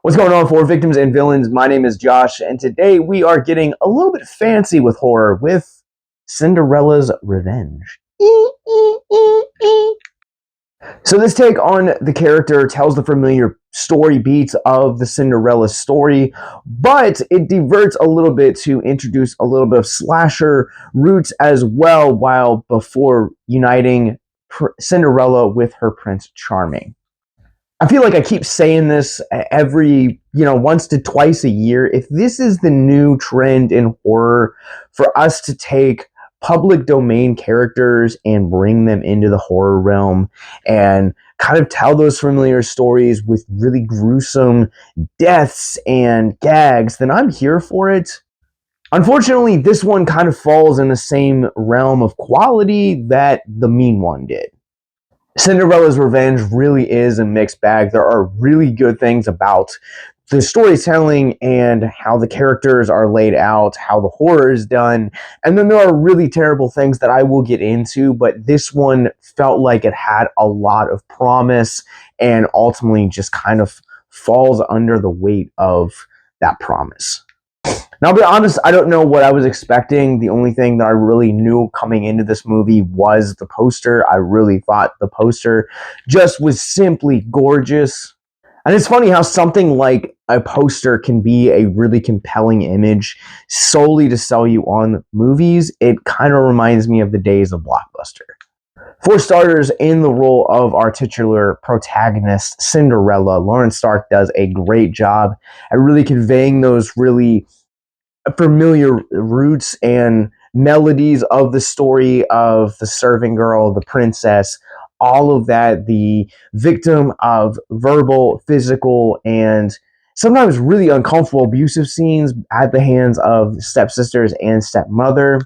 What's going on for Victims and Villains? My name is Josh, and today we are getting a little bit fancy with horror with Cinderella's Revenge. So this take on the character tells the familiar story beats of the Cinderella story, but it diverts a little bit to introduce a little bit of slasher roots as well, while before uniting Cinderella with her Prince Charming. I feel like I keep saying this every, once to twice a year. If this is the new trend in horror, for us to take public domain characters and bring them into the horror realm and kind of tell those familiar stories with really gruesome deaths and gags, then I'm here for it. Unfortunately, this one kind of falls in the same realm of quality that the Mean One did. Cinderella's Revenge really is a mixed bag. There are really good things about the storytelling and how the characters are laid out, how the horror is done, and then there are really terrible things that I will get into, but this one felt like it had a lot of promise and ultimately just kind of falls under the weight of that promise. Now, I'll be honest, I don't know what I was expecting. The only thing that I really knew coming into this movie was the poster. I really thought the poster just was simply gorgeous. And it's funny how something like a poster can be a really compelling image solely to sell you on movies. It kind of reminds me of the days of Blockbuster. For starters, in the role of our titular protagonist, Cinderella, Lauren Staerck does a great job at really conveying those really familiar roots and melodies of the story of the servant girl, the princess, all of that, the victim of verbal, physical, and sometimes really uncomfortable abusive scenes at the hands of stepsisters and stepmother.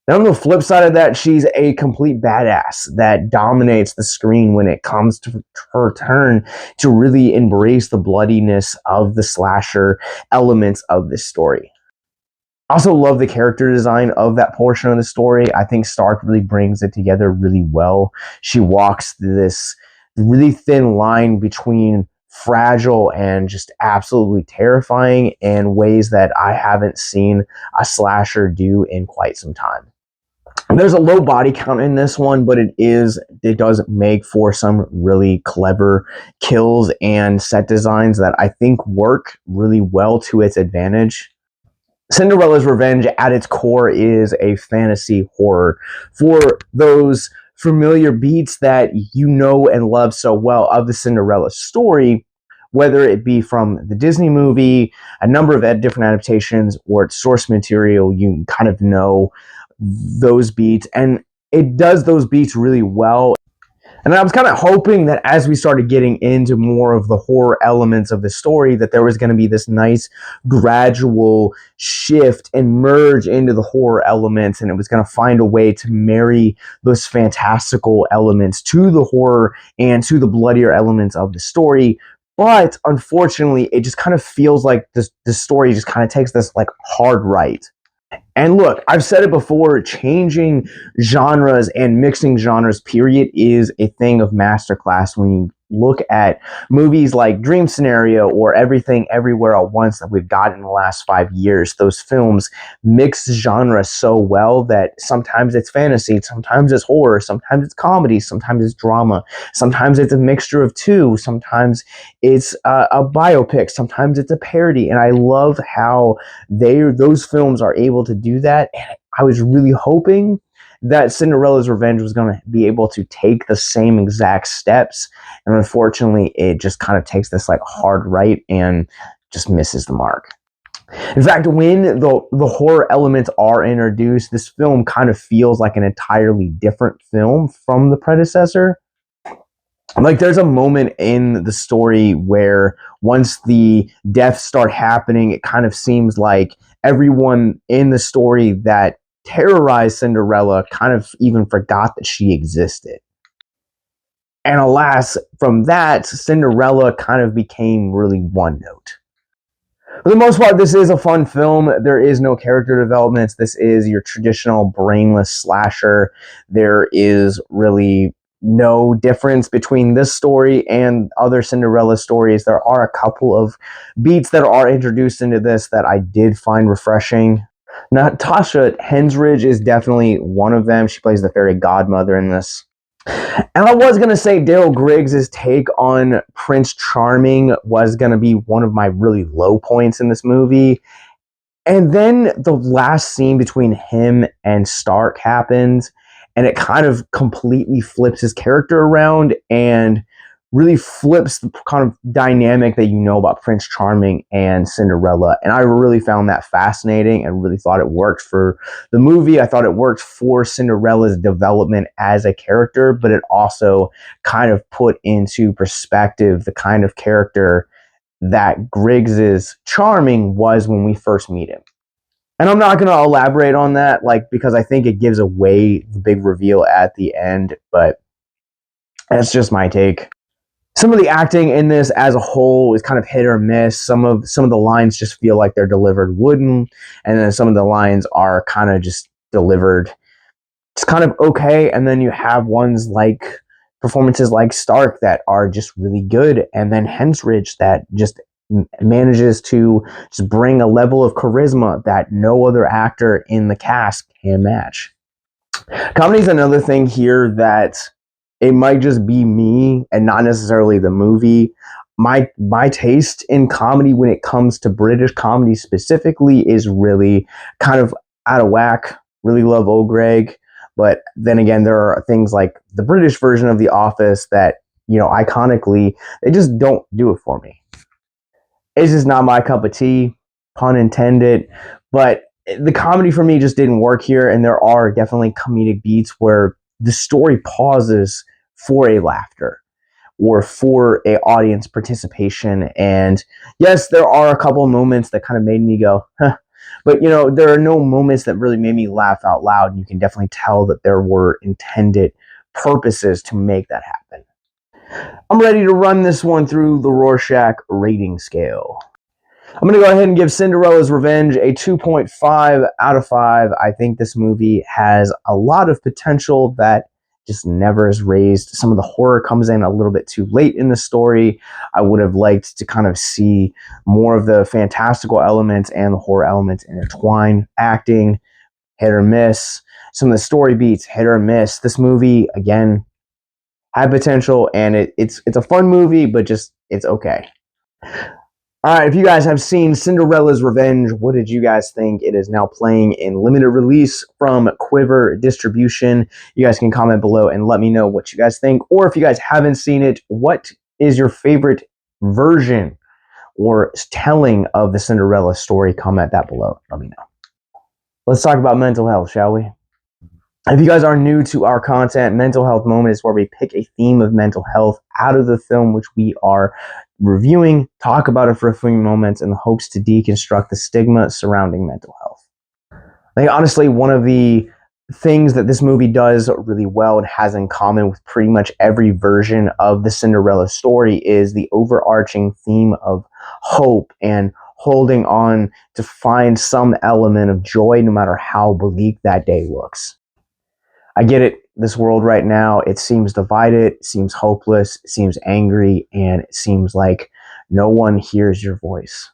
And on the flip side of that, she's a complete badass that dominates the screen when it comes to her turn to really embrace the bloodiness of the slasher elements of this story. I also love the character design of that portion of the story. I think Staerck really brings it together really well. She walks this really thin line between fragile and just absolutely terrifying in ways that I haven't seen a slasher do in quite some time. There's a low body count in this one, but it does make for some really clever kills and set designs that I think work really well to its advantage. Cinderella's Revenge at its core is a fantasy horror for those familiar beats that you know and love so well of the Cinderella story, whether it be from the Disney movie, a number of different adaptations, or its source material. You kind of know those beats, and it does those beats really well. And I was kind of hoping that as we started getting into more of the horror elements of the story, that there was going to be this nice gradual shift and merge into the horror elements, and it was going to find a way to marry those fantastical elements to the horror and to the bloodier elements of the story. But unfortunately, it just kind of feels like this story just kind of takes this like hard right. And look, I've said it before, changing genres and mixing genres, period, is a thing of masterclass. When you look at movies like Dream Scenario or Everything Everywhere at Once that we've got in the last 5 years, those films mix genres so well that sometimes it's fantasy, sometimes it's horror, sometimes it's comedy, sometimes it's drama, sometimes it's a mixture of two, sometimes it's a biopic, sometimes it's a parody. And I love how those films are able to do that. And I was really hoping that Cinderella's Revenge was going to be able to take the same exact steps, and unfortunately it just kind of takes this like hard right and just misses the mark. In fact, when the horror elements are introduced, this film kind of feels like an entirely different film from the predecessor. Like, there's a moment in the story where once the deaths start happening, it kind of seems like everyone in the story that terrorized Cinderella kind of even forgot that she existed. And alas, from that, Cinderella kind of became really one note. For the most part, this is a fun film. There is no character developments. This is your traditional brainless slasher. There is really no difference between this story and other Cinderella stories. There are a couple of beats that are introduced into this that I did find refreshing. Natasha Henstridge is definitely one of them. She plays the fairy godmother in this. And I was going to say Dale Griggs' take on Prince Charming was going to be one of my really low points in this movie. And then the last scene between him and Stark happens, and it kind of completely flips his character around and really flips the kind of dynamic that you know about Prince Charming and Cinderella. And I really found that fascinating and really thought it worked for the movie. I thought it worked for Cinderella's development as a character, but it also kind of put into perspective the kind of character that Griggs's Charming was when we first meet him. And I'm not going to elaborate on that, like, because I think it gives away the big reveal at the end, but that's just my take. Some of the acting in this as a whole is kind of hit or miss. Some of the lines just feel like they're delivered wooden, and then some of the lines are kind of just delivered. It's kind of okay, and then you have ones like performances like Stark that are just really good, and then Henstridge that just manages to just bring a level of charisma that no other actor in the cast can match. Comedy is another thing here that it might just be me and not necessarily the movie. My taste in comedy when it comes to British comedy specifically is really kind of out of whack. Really love Old Greg, but then again, there are things like the British version of The Office that, you know, iconically, they just don't do it for me. It's just not my cup of tea, pun intended, but the comedy for me just didn't work here, and there are definitely comedic beats where the story pauses for a laughter or for a audience participation. And yes, there are a couple of moments that kind of made me go, huh. But, you know, there are no moments that really made me laugh out loud. You can definitely tell that there were intended purposes to make that happen. I'm ready to run this one through the Rorschach rating scale. I'm going to go ahead and give Cinderella's Revenge a 2.5 out of 5. I think this movie has a lot of potential that just never is raised. Some of the horror comes in a little bit too late in the story. I would have liked to kind of see more of the fantastical elements and the horror elements intertwine. Acting, hit or miss. Some of the story beats, hit or miss. This movie, again, had potential, and it's a fun movie, but just it's okay. All right, if you guys have seen Cinderella's Revenge, what did you guys think? It is now playing in limited release from Quiver Distribution. You guys can comment below and let me know what you guys think. Or if you guys haven't seen it, what is your favorite version or telling of the Cinderella story? Comment that below. Let me know. Let's talk about mental health, shall we? If you guys are new to our content, Mental Health Moment is where we pick a theme of mental health out of the film which we are reviewing, talk about it for a few moments in the hopes to deconstruct the stigma surrounding mental health. I think honestly one of the things that this movie does really well and has in common with pretty much every version of the Cinderella story is the overarching theme of hope and holding on to find some element of joy no matter how bleak that day looks. I get it. This world right now, it seems divided, it seems hopeless, it seems angry, and it seems like no one hears your voice.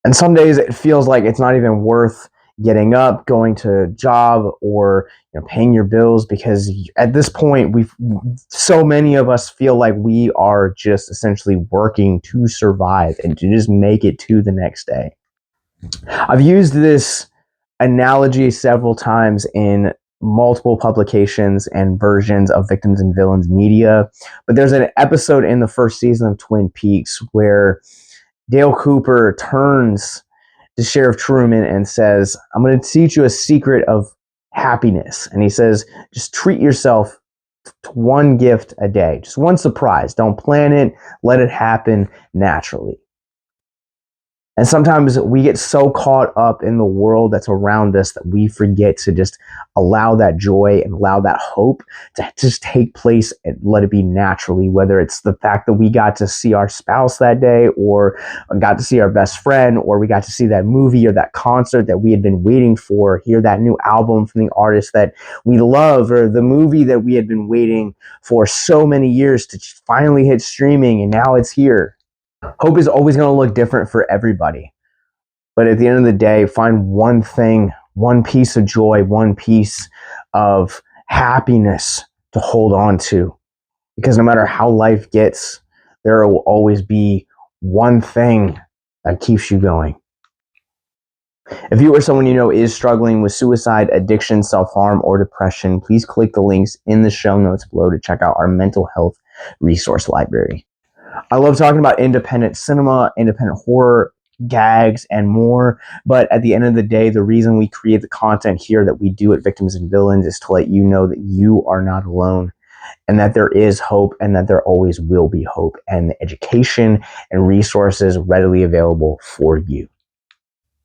And some days it feels like it's not even worth getting up, going to a job, or paying your bills, because at this point, so many of us feel like we are just essentially working to survive and to just make it to the next day. I've used this analogy several times in multiple publications and versions of Victims and Villains media, but there's an episode in the first season of Twin Peaks where Dale Cooper turns to Sheriff Truman and says, "I'm going to teach you a secret of happiness." And he says, just treat yourself to one gift a day, just one surprise. Don't plan it, let it happen naturally. And sometimes we get so caught up in the world that's around us that we forget to just allow that joy and allow that hope to just take place and let it be naturally, whether it's the fact that we got to see our spouse that day, or got to see our best friend, or we got to see that movie or that concert that we had been waiting for, hear that new album from the artist that we love, or the movie that we had been waiting for so many years to finally hit streaming, and now it's here. Hope is always going to look different for everybody. But at the end of the day, find one thing, one piece of joy, one piece of happiness to hold on to. Because no matter how life gets, there will always be one thing that keeps you going. If you or someone you know is struggling with suicide, addiction, self-harm, or depression, please click the links in the show notes below to check out our mental health resource library. I love talking about independent cinema, independent horror, gags, and more. But at the end of the day, the reason we create the content here that we do at Victims and Villains is to let you know that you are not alone, and that there is hope, and that there always will be hope, and education and resources readily available for you.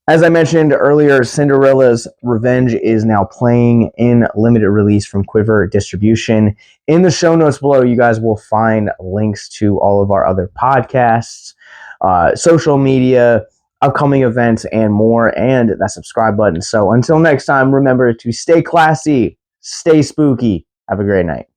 As I mentioned earlier, Cinderella's Revenge is now playing in limited release from Quiver Distribution. In the show notes below, you guys will find links to all of our other podcasts, social media, upcoming events, and more, and that subscribe button. So until next time, remember to stay classy, stay spooky. Have a great night.